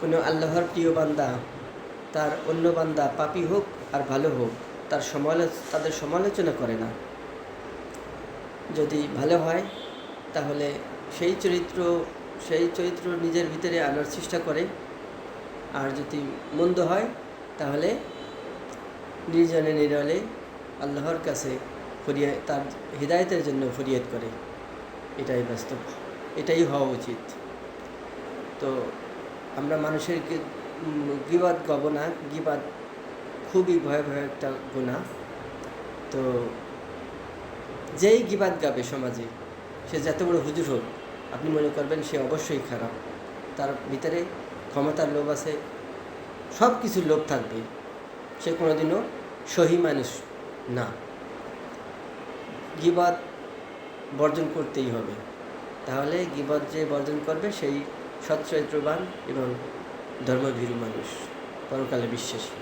কোনো আল্লাহর প্রিয় বান্দা তার অন্য বান্দা পাপী হোক আর ভালো হোক তাদের সমালোচনা করে না। যদি ভালো হয় তাহলে সেই চরিত্র নিজের ভিতরে আনার চেষ্টা করে, আর যদি মন্দ হয় তাহলে নির্জনে নিরলে আল্লাহর কাছে তার হিদায়তের জন্য ফরিয়াদ করে। এটাই বাস্তব, এটাই হওয়া উচিত। তো আমরা মানুষের গীবাত গাব না। গীবাত খুবই ভয়াবহ একটা গুনাহ। তো যেই গীবাত গাবে সমাজে, সে যত বড় হুজুর হোক, আপনি মনে করবেন সে অবশ্যই খারাপ। তার ভিতরে ক্ষমতার লোভ আছে, সব কিছুর লোভ থাকবে। সে কোনোদিনও সহি মানুষ না। গীবাত বর্জন করতেই হবে। তাহলে গীবত যে বর্জন করবে সেই সৎচরিত্রবান এবং ধর্মভীরু মানুষ, পরকালে বিশ্বাসী।